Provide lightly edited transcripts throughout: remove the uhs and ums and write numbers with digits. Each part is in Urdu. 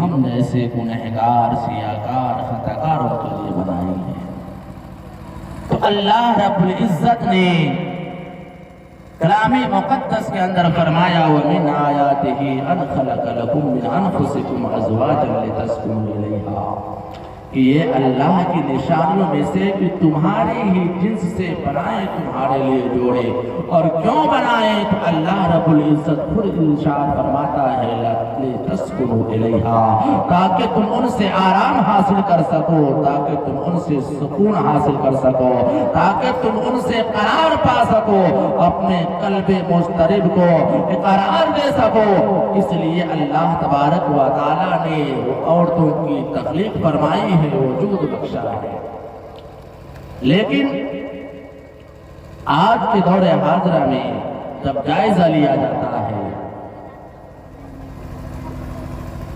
ہم جیسے گنہگار سیاکار خطاکاروں کے لیے بنائی ہے۔ تو اللہ رب العزت نے کلام مقدس کے اندر فرمایا وَمِنْ آيَاتِهِ أَنْ خَلَقَ لَكُم مِّنْ أَنفُسِكُمْ أَزْوَاجًا لِتَسْكُنُوا إِلَيْهَا، کہ یہ اللہ کی نشانیوں میں سے کہ تمہارے ہی جنس سے بنائے تمہارے لیے جوڑے۔ اور کیوں بنائے؟ تو اللہ رب العزت خود ارشاد فرماتا ہے لِتَسْكُنُوا إِلَيْهَا، تاکہ تم ان سے آرام حاصل کر سکو، تاکہ تم ان سے سکون حاصل کر سکو، تاکہ تم ان سے قرار پا سکو، اپنے قلب مضطرب کو قرار دے سکو۔ اس لیے اللہ تبارک و تعالیٰ نے عورتوں کی تخلیق فرمائی ہے، وجود بخشا ہے۔ لیکن آج کے دور حاضرہ میں جب جائزہ لیا جاتا ہے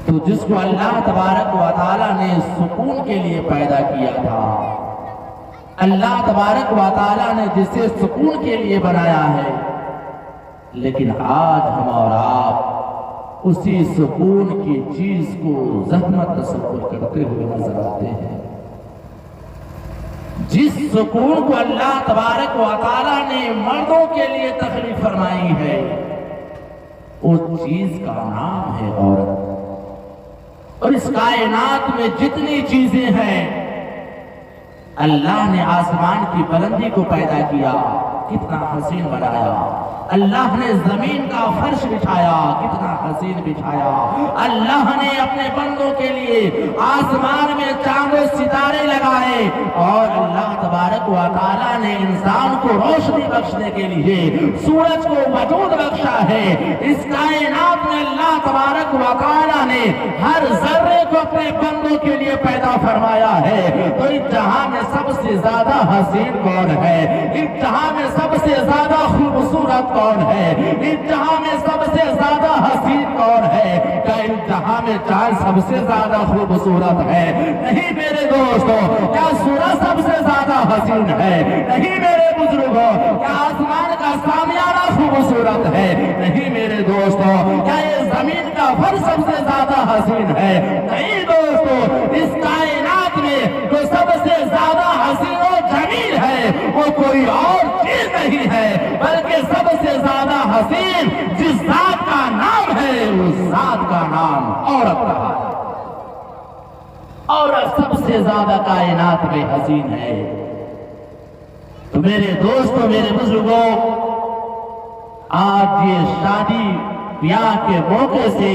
تو جس کو اللہ تبارک و تعالیٰ نے سکون کے لیے پیدا کیا تھا، اللہ تبارک و تعالیٰ نے جسے سکون کے لیے بنایا ہے، لیکن آج ہم اور آپ اسی سکون کی چیز کو زحمت تصور کرتے ہوئے نظر آتے ہیں۔ جس سکون کو اللہ تبارک و تعالیٰ نے مردوں کے لیے تخلیق فرمائی ہے، اس چیز کا نام ہے عورت۔ اور اس کائنات میں جتنی چیزیں ہیں، اللہ نے آسمان کی بلندی کو پیدا کیا، کتنا حسین بنایا۔ اللہ نے زمین کا فرش بچھایا، کتنا حسین بچھایا۔ اللہ نے اپنے بندوں کے لیے آسمان میں چاند و ستارے لگائے، اور اللہ تبارک و تعالیٰ نے انسان کو روشنی بخشنے کے لیے سورج کو وجود بخشا ہے۔ اس کائنات میں اللہ تبارک و تعالیٰ نے ہر ذرے کو اپنے بندوں کے لیے پیدا فرمایا ہے۔ تو اس جہاں میں سب سے زیادہ حسین کون ہے؟ اس جہاں میں سب سے زیادہ خوبصورت کون ہے؟ اس جہاں میں سب سے زیادہ حسین کون ہے؟ کیا اس جہاں میں چاند سب سے زیادہ خوبصورت ہے؟ نہیں میرے دوستو۔ کیا سورج سب سے زیادہ حسین ہے؟ نہیں میرے بزرگوں۔ کیا آسمان کا سامیانہ خوبصورت ہے؟ نہیں میرے دوستو۔ کیا یہ زمین کا فرش سب سے زیادہ حسین ہے؟ نہیں دوستو۔ اس کائنات میں جو سب سے زیادہ حسین و جمیل ہے وہ کوئی اور چیز نہیں ہے، بلکہ سب سے زیادہ حسین جس ذات کا نام ہے اس ذات کا نام عورت کا ہے۔ عورت سب سے زیادہ کائنات میں حسین ہے۔ تو میرے دوستوں، میرے بزرگوں، آج یہ شادی بیاہ کے موقع سے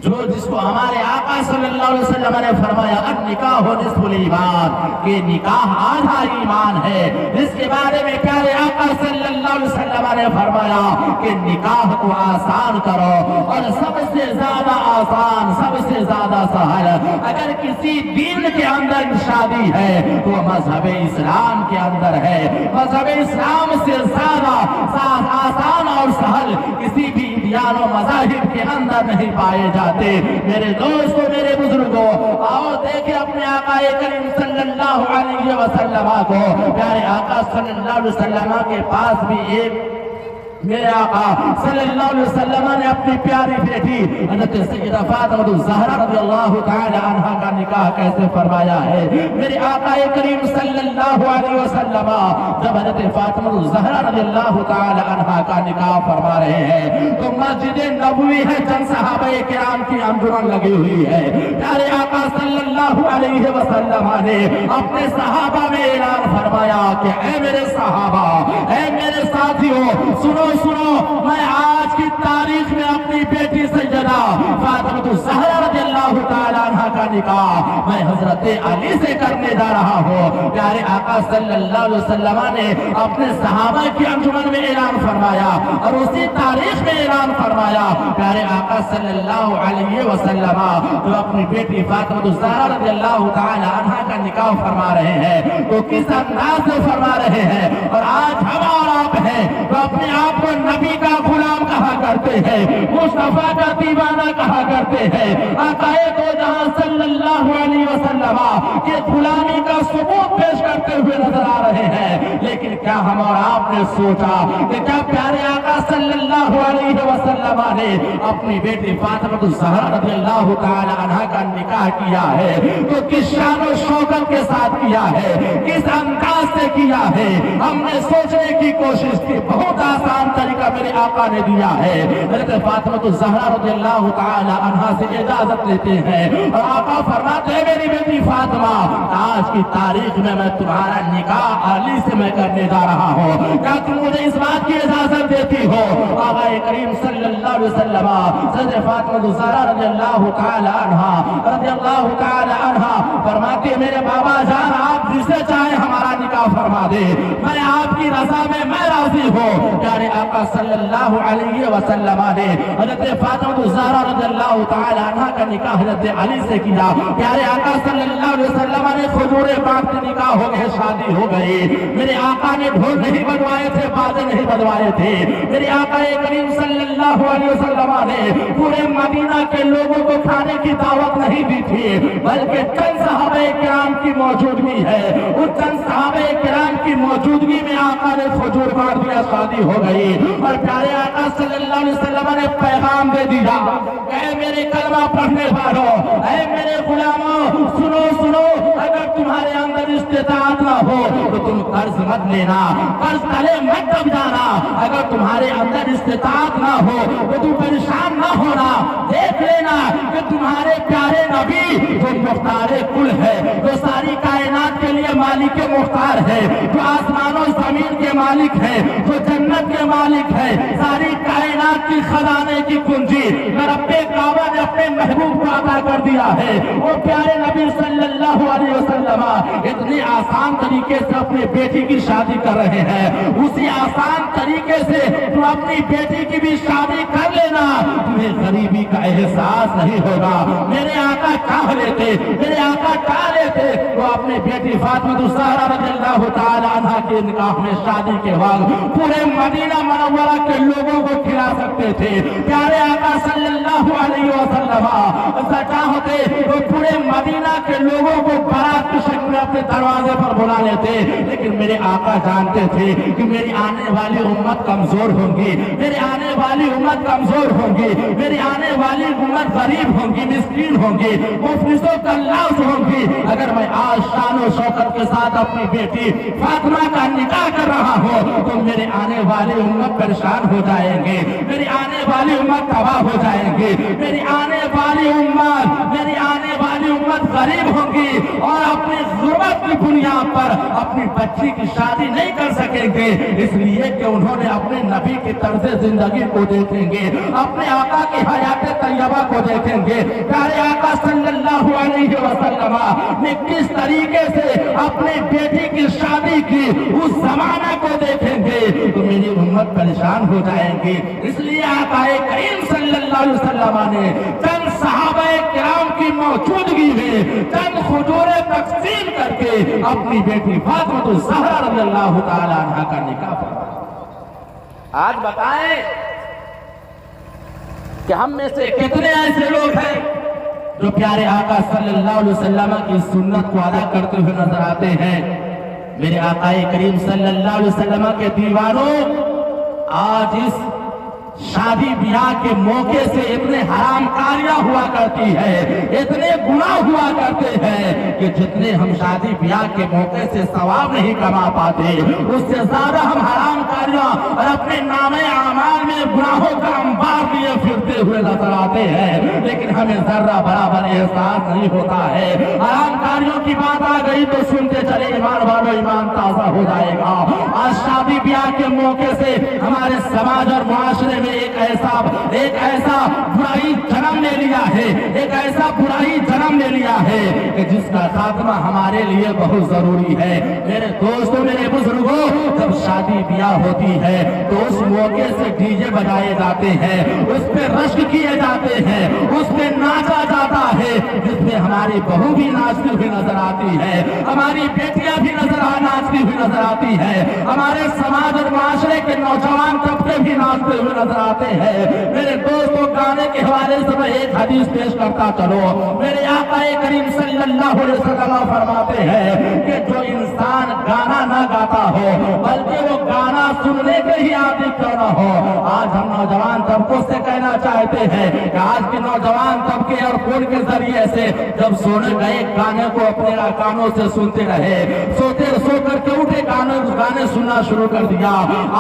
جس کو ہمارے آقا صلی اللہ علیہ وسلم نے فرمایا النکاح نصف الایمان، کہ نکاح آدھا ایمان ہے، جس کے بارے میں پیارے آقا صلی اللہ علیہ وسلم نے فرمایا کہ نکاح کو آسان کرو، اور سب سے زیادہ آسان، سب سے زیادہ سہل اگر کسی دین کے اندر شادی ہے تو مذہب اسلام کے اندر ہے۔ مذہب اسلام سے زیادہ آسان اور سہل کسی بھی دیان و مذاہب کے اندر نہیں پائے جاتے۔ میرے دوستو، میرے بزرگوں، آؤ دیکھیں اپنے آقا کریم صلی اللہ علیہ وسلم کو۔ پیارے آقا صلی اللہ علیہ وسلم کے پاس بھی ایک میرے آقا صلی اللہ علیہ وسلم نے اپنی پیاری بیٹی حضرت سیدہ فاطمہ الزہرا رضی اللہ تعالی عنہ کا نکاح کیسے فرمایا ہے۔ میرے آقا کریم صلی اللہ علیہ وسلم جب حضرت فاطمہ الزہرا رضی اللہ تعالی عنہ کا نکاح فرما رہے ہیں تو مسجد نبوی ہے، چند صحابہ کرام کی انجمن لگی ہوئی ہے۔ پیارے آقا صلی اللہ علیہ وسلم نے اپنے صحابہ میں اعلان فرمایا کہ اے میرے صحابہ، اے میرے ساتھیوں، سنو سنو، میں آج کی تاریخ میں اپنی بیٹی سیدہ فاطمہ الزہرا رضی اللہ تعالی عنہ کا نکاح میں حضرت علی سے کرنے جا رہا ہوں۔ پیارے آقا صلی اللہ علیہ وسلم نے اپنے صحابہ کی انجمن میں اعلان فرمایا، اور اسی تاریخ میں اعلان فرمایا۔ پیارے آقا صلی اللہ علیہ وسلم جو اپنی بیٹی فاطمہ الزہرا رضی اللہ تعالی عنہ کا نکاح فرما رہے ہیں تو کس انداز سے فرما رہے ہیں، اور آج ہم اور آپ ہیں تو اپنے آپ کو نبی کا غلام کہا کرتے ہیں، مصطفیٰ کا دیوانہ کہا کرتے ہیں، آقا دو جہاں صلی اللہ علیہ وسلم کے غلامی کا ثبوت پیش کرتے ہوئے نظر آ رہے ہیں۔ لیکن کیا ہم اور آپ نے سوچا کہ کیا پیارے آقا صلی اللہ علیہ وسلم نے اپنی بیٹی فاطمہ الزہرا رضی اللہ تعالی عنہ کا نکاح کیا ہے تو کس شان و شوکت کے ساتھ کیا ہے، کس انداز سے کیا ہے؟ ہم نے سوچنے کی کوشش کی، بہت آسان طریقہ میرے آقا نے دیا ہے۔ حضرت فاطمہ الزہرا رضی اللہ تعالی عنہ سے اجازت لیتے ہیں اور آقا فرماتے ہیں میری بیٹی فاطمہ آج کی تاریخ میں تمہارا نکاح علی سے میں کرنے جا رہا ہوں، کیا تم مجھے اس بات کی اجازت دیتی ہو؟ آقا کریم صلی اللہ علیہ وسلم حضرت فاطمہ الزہرا رضی اللہ تعالی عنہ فرماتے میرے بابا جان آپ جسے چاہے ہمارا نکاح فرما دے، میں آپ کی رضا میں میں راضی ہوں۔ پیارے آقا صلی اللہ علیہ وسلم نے حضرت فاطمہ الزہرا رضی اللہ تعالی عنہ کا نکاح حضرت علی سے کیا۔ پیارے آقا صلی اللہ علیہ وسلم نے کھجور پاک سے نکاح ہو گئے، شادی ہو گئی۔ میرے آقا نے ڈھول نہیں بجوائے تھے، بازے نہیں بجوائے تھے۔ میرے آقا کریم صلی اللہ علیہ وسلم نے پورے مدینہ کے لوگوں کو کھانے کی دعوت نہیں دی تھی، بلکہ چند صحابہ کرام کی موجودگی ہے، ان چند صحابہ کرام کی موجودگی میں آقا نے کھجور بانٹ دیا، شادی ہو گئی۔ اور پیارے آقا صلی اللہ علیہ وسلم نے پیغام دے دیا، اے میرے کلمہ پڑھنے والوں، اے میرے غلاموں، سنو سنو، اگر تمہارے اندر استطاعت نہ ہو تو تم قرض مت لینا، قرض تلے مت دب جانا۔ اگر تمہارے اندر استطاعت نہ ہو تو تم پریشان نہ ہونا، دیکھ لینا کہ تمہارے پیارے نبی جو مختار کل ہے، جو ساری کائنات کے لیے مالک مختار ہے، جو آسمان و زمین کے مالک ہے، جو جنت کے مالک ہے، ساری کائنات کی خزانے کی کنجی میں رب کعبہ نے اپنے محبوب کو عطا کر دیا ہے۔ وہ پیارے نبی صلی اللہ علیہ وسلم اتنی آسان طریقے سے اپنی بیٹی کی شادی کر رہے ہیں، اسی آسان طریقے سے تو اپنی بیٹی کی بھی شادی کر لینا، تمہیں غریبی کا احساس نہیں ہوگا۔ میرے آقا کہہ لیتے، میرے آقا کہہ لیتے وہ اپنی بیٹی فاطمہ الزہرا رضی اللہ تعالی عنہ کے نکاح میں شادی کے وقت پورے مدینہ منورہ کے لوگوں کو کھلا سکتے تھے۔ پیارے آقا صلی اللہ علیہ وسلم چاہتے وہ پورے مدینہ کے لوگوں کو بارات کی شکل میں اپنے دروازے پر بلا لیتے، لیکن میرے آقا جانتے تھے کہ میری آنے والی امت کمزور ہوں گی، میری آنے والی امت کمزور ہوں گی، میری آنے والی امت غریب ہوں گی، مسکین ہوں گی، مفلسوں کا لاز ہوں گی۔ اگر میں آج شان و شوکت کے ساتھ اپنی بیٹی فاطمہ کا نکاح کر رہا ہوں تو میرے آنے والی امت پریشان ہو جائیں گے، میری آنے والی امت تباہ ہو جائیں گے، میری آنے والی امت غریب ہوں گی اور اپنی ضرورت کی بنیاد پر اپنی بچی کی شادی نہیں کر سکیں گے، اس لیے کہ انہوں نے اپنے نبی کی طرز زندگی کو دیکھیں گے، اپنے آقا کی حیات طیبہ کو دیکھیں گے، پیارے آقا صلی اللہ علیہ وسلم نے کس طریقے سے اپنی بیٹی کی شادی کی اس زمانہ کو دیکھیں گے تو میری امت پریشان ہو جائیں گی۔ اس لیے آقا کریم صلی اللہ علیہ وسلم نے چند صحابہ کرام کی موجودگی میں چند کھجوریں تقسیم کر کے اپنی بیٹی فاطمہ الزہرا رضی اللہ تعالی عنہ کا نکاح فرمایا۔ آج بتائیں کہ ہم میں سے کتنے ایسے لوگ ہیں جو پیارے آقا صلی اللہ علیہ وسلم کی سنت کو ادا کرتے ہوئے نظر آتے ہیں۔ میرے آقا کریم صلی اللہ علیہ وسلم کے دیوانوں، آج اس شادی بیاہ کے موقع سے اتنے حرام کاریاں ہوا کرتی ہے، اتنے گناہ ہوا کرتے ہیں کہ جتنے ہم شادی بیاہ کے موقع سے ثواب نہیں کما پاتے، اس سے زیادہ ہم حرام کاریاں اور اپنے نامے اعمال میں گناہوں کا انبار لیے پھرتے ہوئے نظر آتے ہیں، لیکن ہمیں ذرہ برابر احساس نہیں ہوتا ہے۔ حرام کاریوں کی بات آ گئی تو سنتے چلے ایمان والو، ایمان تازہ ہو جائے گا۔ آج شادی بیاہ کے موقع سے ہمارے سماج اور معاشرے میں ایک ایسا برائی جنم لے لیا ہے، ایک ایسا برائی جنم لے لیا ہے کہ جس کا خاتمہ ہمارے لیے بہت ضروری ہے۔ میرے دوستوں، میرے بزرگوں، جب شادی بیاہ ہوتی ہے تو اس موقع سے ڈی جے بجائے جاتے ہیں، اس پہ رشک کیے جاتے ہیں، اس پہ ناچا جاتا ہے، جس میں ہماری بہو بھی ناچتی ہوئی نظر آتی ہے، ہماری بیٹیاں بھی ناچتی ہوئی نظر آتی ہے، ہمارے سماج اور معاشرے کے نوجوان طبقے بھی ناچتے ہوئے نظر آتے ہیں۔ میرے دوستوں، گانے کے حوالے سے میں ایک حدیث پیش کرتا چلو۔ میرے آقا کریم صلی اللہ علیہ وسلم فرماتے ہیں کہ جو انسان گانا نہ گاتا ہو بلکہ وہ گانا سننے کے ہی عادی کیوں نہ ہو۔ آج ہم نوجوان طبقوں سے کہنا چاہتے ہیں کہ آج کے نوجوان طبقے اور فون کے ذریعے سے جب سونے گئے گانے کو اپنے کانوں سے سنتے رہے، سو کر کے اٹھے گانے سننا شروع کر دیا۔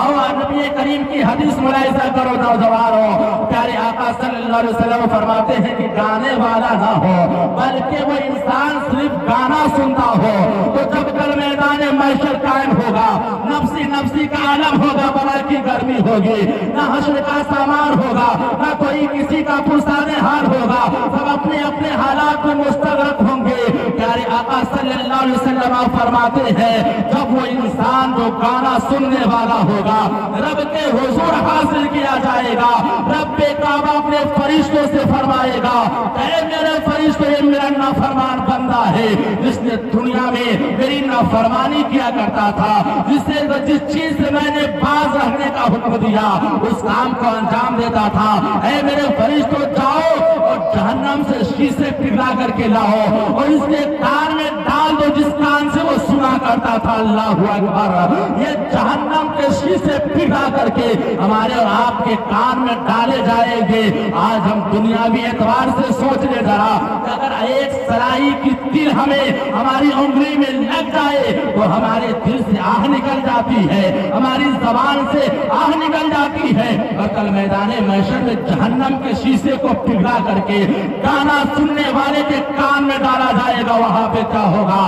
آؤ نبی کریم کی حدیث ملاحظہ کرو نوجوانوں، پیارے آقا صلی اللہ علیہ وسلم فرماتے ہیں کہ گانے والا نہ ہو بلکہ وہ انسان صرف گانا سنتا ہو تو جب کل میدان محشر قائم ہوگا، نفسی کا عالم ہوگا، بلا کی گرمی ہوگی، نہ حشر کا سامان ہوگا، نہ کوئی کسی کا پرسان حال ہوگا، سب اپنے اپنے حالات میں مستغرق ہوں گے۔ پیارے آقا صلی اللہ علیہ وسلم فرماتے ہیں جب وہ انسان جو گانا سننے والا ہوگا رب کے حضور حاصل کیا جائے گا، رب کعبہ اپنے فرشتوں سے فرمائے گا اے میرے فرشتوں، یہ میرا نافرمان بندہ ہے جس نے دنیا میں میری نافرمانی کیا کرتا تھا، جس چیز سے میں نے باز رہنے کا حکم دیا اس کام کو انجام دیتا تھا، اے میرے فرشتوں جاؤ اور جہنم سے شیشے پگھلا کر کے لاؤ اور اس کے کان میں ڈال دو جس کان سے وہ سنا کرتا تھا۔ اللہ اکبر، یہ جہنم کے شیشے پگھلا کر کے ہمارے اور آپ کے کان میں ڈالے جائیں گے۔ آج ہم دنیاوی اعتبار سے سوچ لے ذرا کہ اگر ایک سرائی کی تیر ہمیں ہماری انگلی میں لگ جائے تو ہمارے دل سے آہ نکل جاتی ہے، ہماری زبان سے آہ نکل جاتی ہے، اور کل میدان محشر میں جہنم کے شیشے کو پگھلا کر کے گانا سننے والے کے کان میں ڈالا جائے گا، وہاں پہ کیا ہوگا؟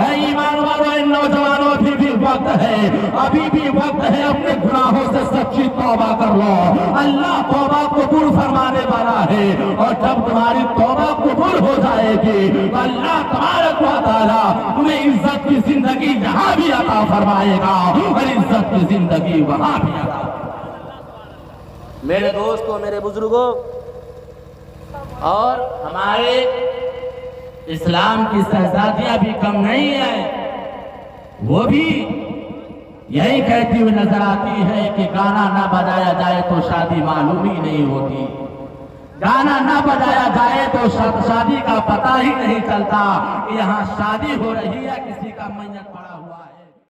اے ایمان والوں، اے نوجوانوں، ابھی بھی وقت ہے اپنے گناہوں سے سچی توبہ کر لو، اللہ توبہ قبول فرمانے والا ہے، اور جب تمہاری توبہ قبول ہو جائے گی تو اللہ تبارک و تعالی تمہیں عزت کی زندگی یہاں بھی عطا فرمائے گا اور عزت کی زندگی وہاں بھی عطا۔ میرے دوستوں، میرے بزرگوں، اور ہمارے اسلام کی شہزادیاں بھی کم نہیں ہیں، وہ بھی یہی کہتی ہوئی نظر آتی ہے کہ گانا نہ بجایا جائے تو شادی معلوم ہی نہیں ہوتی، گانا نہ بجایا جائے تو شادی کا پتہ ہی نہیں چلتا کہ یہاں شادی ہو رہی ہے، کسی کا میت پڑا